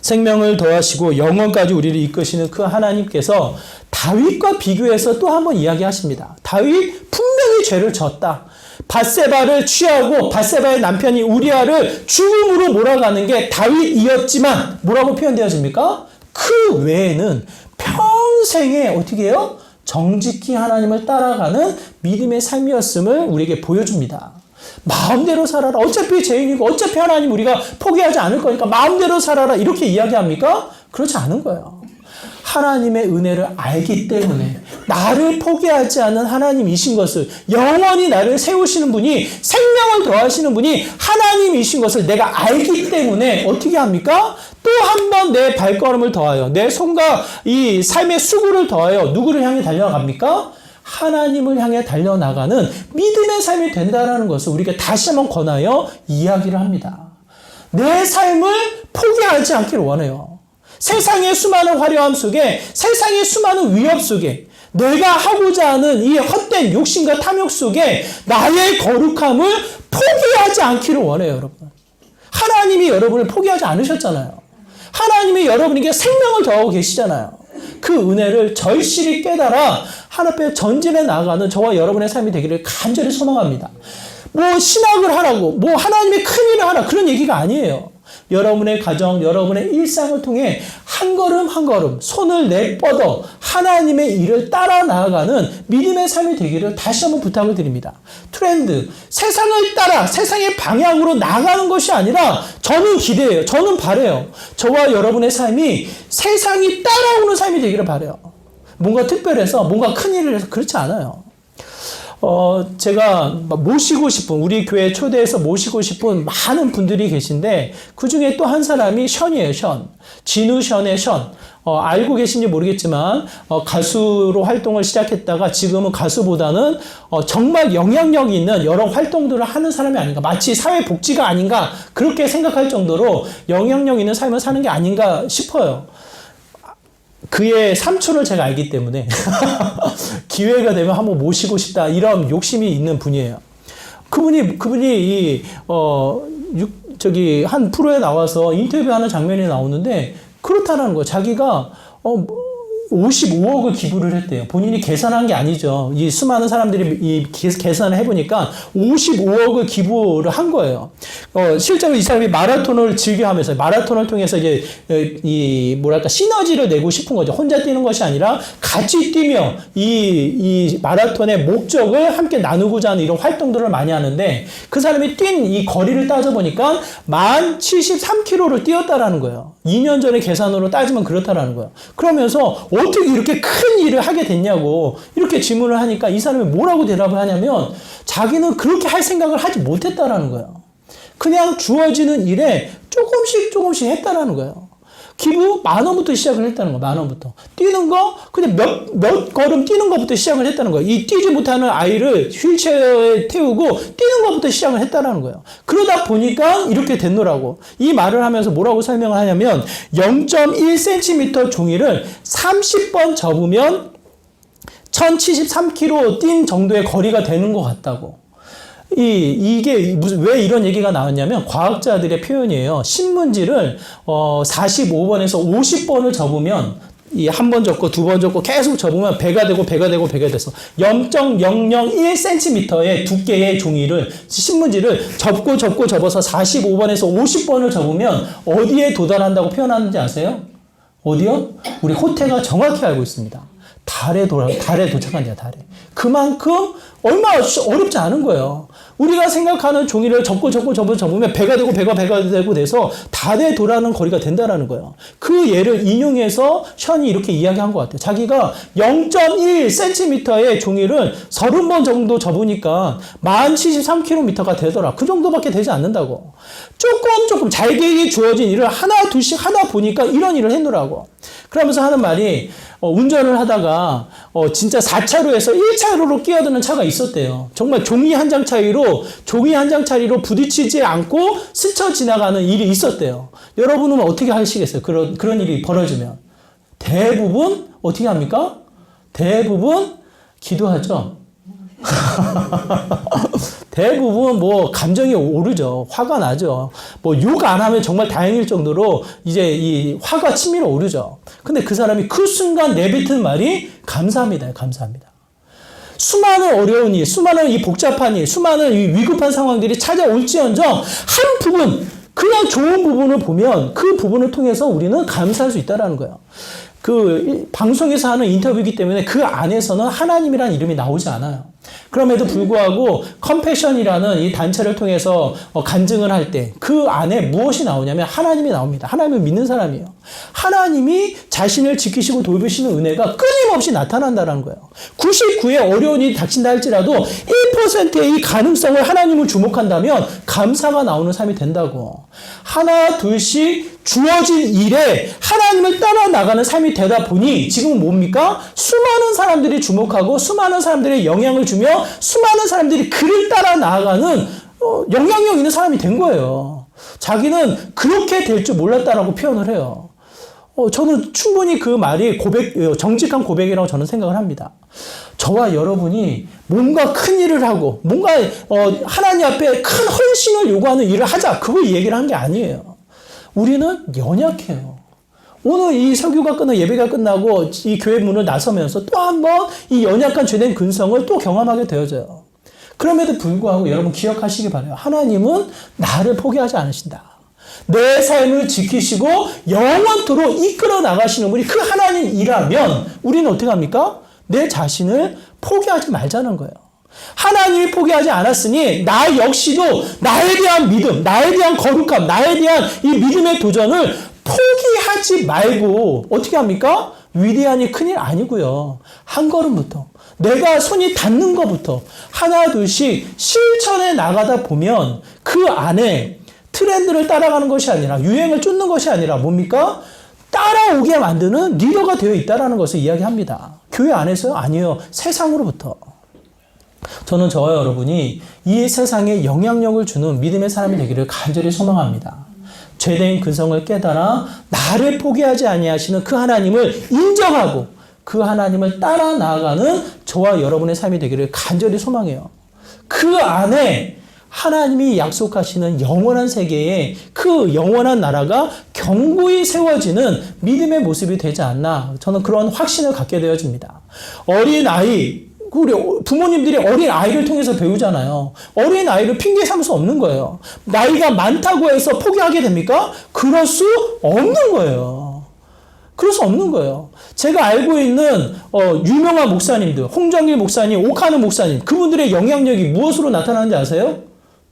생명을 더하시고 영원까지 우리를 이끄시는 그 하나님께서 다윗과 비교해서 또 한 번 이야기하십니다. 다윗 분명히 죄를 졌다. 밧세바를 취하고 밧세바의 남편이 우리아를 죽음으로 몰아가는 게 다윗이었지만 뭐라고 표현되어집니까? 그 외에는 평생에 어떻게 해요? 정직히 하나님을 따라가는 믿음의 삶이었음을 우리에게 보여줍니다. 마음대로 살아라. 어차피 죄인이고 어차피 하나님 우리가 포기하지 않을 거니까 마음대로 살아라. 이렇게 이야기합니까? 그렇지 않은 거예요. 하나님의 은혜를 알기 때문에 나를 포기하지 않은 하나님이신 것을 영원히 나를 세우시는 분이 생명을 더하시는 분이 하나님이신 것을 내가 알기 때문에 어떻게 합니까? 또 한 번 내 발걸음을 더하여 내 손과 이 삶의 수고를 더하여 누구를 향해 달려갑니까? 하나님을 향해 달려나가는 믿음의 삶이 된다는 것을 우리가 다시 한번 권하여 이야기를 합니다. 내 삶을 포기하지 않기를 원해요. 세상의 수많은 화려함 속에 세상의 수많은 위협 속에 내가 하고자 하는 이 헛된 욕심과 탐욕 속에 나의 거룩함을 포기하지 않기를 원해요. 여러분. 하나님이 여러분을 포기하지 않으셨잖아요. 하나님이 여러분에게 생명을 더하고 계시잖아요. 그 은혜를 절실히 깨달아 하나님 앞에 전진해 나아가는 저와 여러분의 삶이 되기를 간절히 소망합니다. 뭐 신학을 하라고 뭐 하나님의 큰 일을 하라 그런 얘기가 아니에요. 여러분의 가정, 여러분의 일상을 통해 한 걸음 한 걸음 손을 내뻗어 하나님의 일을 따라 나아가는 믿음의 삶이 되기를 다시 한번 부탁을 드립니다. 트렌드, 세상을 따라 세상의 방향으로 나가는 것이 아니라 저는 기대해요. 저는 바라요. 저와 여러분의 삶이 세상이 따라오는 삶이 되기를 바라요. 뭔가 특별해서 뭔가 큰일을 해서 그렇지 않아요. 제가 모시고 싶은, 우리 교회 초대해서 모시고 싶은 많은 분들이 계신데, 그 중에 또 한 사람이 션이에요, 션. 진우 션의 션. 알고 계신지 모르겠지만, 가수로 활동을 시작했다가 지금은 가수보다는, 정말 영향력 있는 여러 활동들을 하는 사람이 아닌가. 마치 사회복지가 아닌가. 그렇게 생각할 정도로 영향력 있는 삶을 사는 게 아닌가 싶어요. 그의 삼촌을 제가 알기 때문에 기회가 되면 한번 모시고 싶다 이런 욕심이 있는 분이에요. 그분이 한 프로에 나와서 인터뷰하는 장면이 나오는데 그렇다는 거예요. 자기가 55억을 기부를 했대요. 본인이 계산한 게 아니죠. 이 수많은 사람들이 이 계산을 해보니까 55억을 기부를 한 거예요. 실제로 이 사람이 마라톤을 즐겨하면서 마라톤을 통해서 이제 시너지를 내고 싶은 거죠. 혼자 뛰는 것이 아니라 같이 뛰며 이 마라톤의 목적을 함께 나누고자 하는 이런 활동들을 많이 하는데 그 사람이 뛴 이 거리를 따져보니까 1073km를 뛰었다라는 거예요. 2년 전에 계산으로 따지면 그렇다라는 거예요. 그러면서 어떻게 이렇게 큰 일을 하게 됐냐고 이렇게 질문을 하니까 이 사람이 뭐라고 대답을 하냐면 자기는 그렇게 할 생각을 하지 못했다라는 거예요. 그냥 주어지는 일에 조금씩 했다라는 거예요. 기부 10,000원부터 시작을 했다는 거예요. 10,000원부터. 뛰는 거 그냥 몇 걸음 뛰는 것부터 시작을 했다는 거예요. 이 뛰지 못하는 아이를 휠체어에 태우고 뛰는 것부터 시작을 했다는 거예요. 그러다 보니까 이렇게 됐노라고. 이 말을 하면서 뭐라고 설명을 하냐면 0.1cm 종이를 30번 접으면 1073km 뛴 정도의 거리가 되는 것 같다고. 이게 왜 이런 얘기가 나왔냐면 과학자들의 표현이에요. 신문지를 45번에서 50번을 접으면 한 번 접고 두 번 접고 계속 접으면 배가 되고 돼서 0.001cm의 두께의 종이를 신문지를 접어서 45번에서 50번을 접으면 어디에 도달한다고 표현하는지 아세요? 어디요? 우리 호태가 정확히 알고 있습니다. 달에 도착한 달에. 그만큼 얼마나 어렵지 않은 거예요. 우리가 생각하는 종이를 접으면 배가 되고 돼서 달에 도달하는 거리가 된다라는 거예요. 그 예를 인용해서 션이 이렇게 이야기한 것 같아요. 자기가 0.1cm의 종이를 30번 정도 접으니까 1073km가 되더라. 그 정도밖에 되지 않는다고. 조금 자기에게 주어진 일을 하나 둘씩 하다 보니까 이런 일을 했노라고. 그러면서 하는 말이 운전을 하다가 진짜 4차로에서 1차로로 끼어드는 차가 있었대요. 정말 종이 한 장 차이로 부딪히지 않고 스쳐 지나가는 일이 있었대요. 여러분은 어떻게 하시겠어요? 그런 일이 벌어지면. 대부분 어떻게 합니까? 대부분 기도하죠. 대부분 감정이 오르죠. 화가 나죠. 욕 안 하면 정말 다행일 정도로 이제 이 화가 치밀어 오르죠. 근데 그 사람이 그 순간 내뱉은 말이 감사합니다. 감사합니다. 수많은 어려운 일, 수많은 이 복잡한 일, 수많은 이 위급한 상황들이 찾아올지언정 한 부분, 그냥 좋은 부분을 보면 그 부분을 통해서 우리는 감사할 수 있다는 거예요. 방송에서 하는 인터뷰이기 때문에 그 안에서는 하나님이라는 이름이 나오지 않아요. 그럼에도 불구하고 컴패션이라는 이 단체를 통해서 간증을 할 때 그 안에 무엇이 나오냐면 하나님이 나옵니다. 하나님을 믿는 사람이에요. 하나님이 자신을 지키시고 돌보시는 은혜가 끊임없이 나타난다는 거예요. 99의 어려운 일이 닥친다 할지라도 1%의 이 가능성을 하나님을 주목한다면 감사가 나오는 삶이 된다고. 하나 둘씩 주어진 일에 하나님을 따라 나가는 삶이 되다 보니 지금은 뭡니까? 수많은 사람들이 주목하고 수많은 사람들의 영향을 주며 수많은 사람들이 그를 따라 나아가는 영향력 있는 사람이 된 거예요. 자기는 그렇게 될 줄 몰랐다라고 표현을 해요. 저는 충분히 그 말이 정직한 고백이라고 저는 생각을 합니다. 저와 여러분이 뭔가 큰 일을 하고 뭔가 하나님 앞에 큰 헌신을 요구하는 일을 하자, 그걸 얘기를 한 게 아니에요. 우리는 연약해요. 오늘 이 설교가 예배가 끝나고 이 교회 문을 나서면서 또 한 번 이 연약한 죄된 근성을 또 경험하게 되어져요. 그럼에도 불구하고 여러분 기억하시기 바라요. 하나님은 나를 포기하지 않으신다. 내 삶을 지키시고 영원토록 이끌어 나가시는 분이 그 하나님이라면 우리는 어떻게 합니까? 내 자신을 포기하지 말자는 거예요. 하나님이 포기하지 않았으니 나 역시도 나에 대한 믿음, 나에 대한 거룩함, 나에 대한 이 믿음의 도전을 포기하지 말고 어떻게 합니까? 위대한 일, 큰일 아니고요. 한 걸음부터 내가 손이 닿는 것부터 하나 둘씩 실천해 나가다 보면 그 안에 트렌드를 따라가는 것이 아니라 유행을 쫓는 것이 아니라 뭡니까? 따라오게 만드는 리더가 되어 있다는 것을 이야기합니다. 교회 안에서요? 아니에요. 세상으로부터. 저는 저와 여러분이 이 세상에 영향력을 주는 믿음의 사람이 되기를 간절히 소망합니다. 죄된 근성을 깨달아 나를 포기하지 아니하시는 그 하나님을 인정하고 그 하나님을 따라 나아가는 저와 여러분의 삶이 되기를 간절히 소망해요. 그 안에 하나님이 약속하시는 영원한 세계에 그 영원한 나라가 견고히 세워지는 믿음의 모습이 되지 않나, 저는 그런 확신을 갖게 되어집니다. 어린아이, 우리 부모님들이 어린아이를 통해서 배우잖아요. 어린아이를 핑계 삼을 수 없는 거예요. 나이가 많다고 해서 포기하게 됩니까? 그럴 수 없는 거예요. 그럴 수 없는 거예요. 제가 알고 있는 유명한 목사님들, 홍정길 목사님, 오카노 목사님, 그분들의 영향력이 무엇으로 나타나는지 아세요?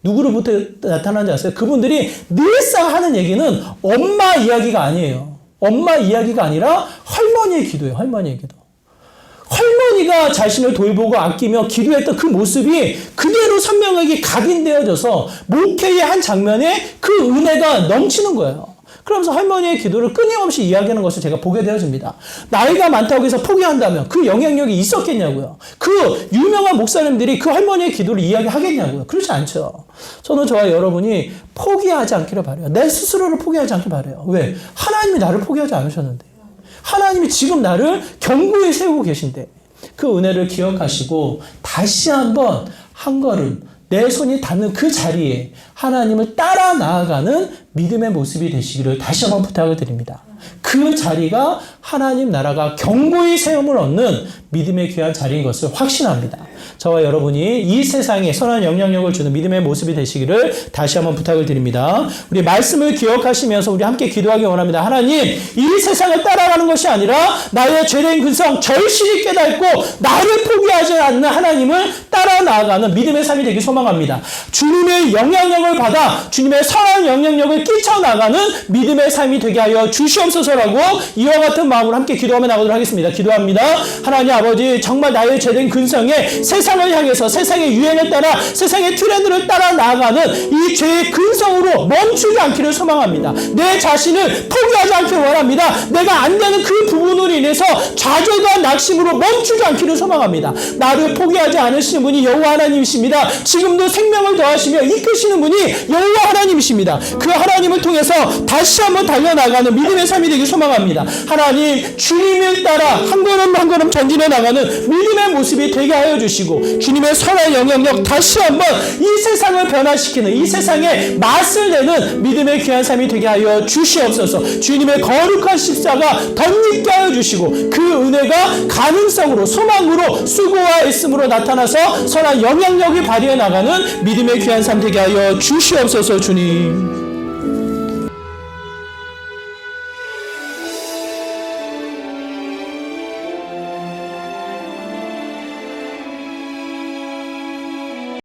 누구로부터 나타나는지 아세요? 그분들이 늘상 하는 얘기는 엄마 이야기가 아니에요. 엄마 이야기가 아니라 할머니의 기도예요. 할머니의 기도. 할머니가 자신을 돌보고 아끼며 기도했던 그 모습이 그대로 선명하게 각인되어져서 목회의 한 장면에 그 은혜가 넘치는 거예요. 그러면서 할머니의 기도를 끊임없이 이야기하는 것을 제가 보게 되어집니다. 나이가 많다고 해서 포기한다면 그 영향력이 있었겠냐고요. 그 유명한 목사님들이 그 할머니의 기도를 이야기하겠냐고요. 그렇지 않죠. 저는 저와 여러분이 포기하지 않기를 바라요. 내 스스로를 포기하지 않기를 바라요. 왜? 하나님이 나를 포기하지 않으셨는데. 하나님이 지금 나를 견고히 세우고 계신데 그 은혜를 기억하시고 다시 한번 한 걸음 내 손이 닿는 그 자리에 하나님을 따라 나아가는 믿음의 모습이 되시기를 다시 한번 부탁을 드립니다. 그 자리가 하나님 나라가 견고히 세움을 얻는 믿음의 귀한 자리인 것을 확신합니다. 저와 여러분이 이 세상에 선한 영향력을 주는 믿음의 모습이 되시기를 다시 한번 부탁을 드립니다. 우리 말씀을 기억하시면서 우리 함께 기도하기 원합니다. 하나님, 이 세상을 따라가는 것이 아니라 나의 죄된 근성 절실히 깨닫고 나를 포기하지 않는 하나님을 따라 나아가는 믿음의 삶이 되기 소망합니다. 주님의 영향력을 받아 주님의 선한 영향력을 끼쳐나가는 믿음의 삶이 되게 하여 주시옵소서라고 이와 같은 마음으로 함께 기도하며 나가도록 하겠습니다. 기도합니다. 하나님 아버지, 정말 나의 죄된 근성에 세상을 향해서 세상의 유행을 따라 세상의 트렌드를 따라 나아가는 이 죄의 근성으로 멈추지 않기를 소망합니다. 내 자신을 포기하지 않기를 원합니다. 내가 안 되는 그 부분으로 인해서 좌절과 낙심으로 멈추지 않기를 소망합니다. 나를 포기하지 않으시는 분이 여호와 하나님이십니다. 지금도 생명을 더하시며 이끄시는 분이 여호와 하나님이십니다. 그 하나님을 통해서 다시 한번 달려나가는 믿음의 삶이 되길 소망합니다. 하나님, 주님을 따라 한 걸음 한 걸음 전진해 나가는 믿음의 모습이 되게 하여 주시고 주님의 선한 영향력 다시 한번 이 세상을 변화시키는, 이 세상에 맛을 내는 믿음의 귀한 삶이 되게 하여 주시옵소서. 주님의 거룩한 십자가 덧입게 하여 주시고 그 은혜가 가능성으로, 소망으로, 수고와 애씀으로 나타나서 선한 영향력이 발휘해 나가는 믿음의 귀한 삶 되게 하여 주시옵소서. 주님,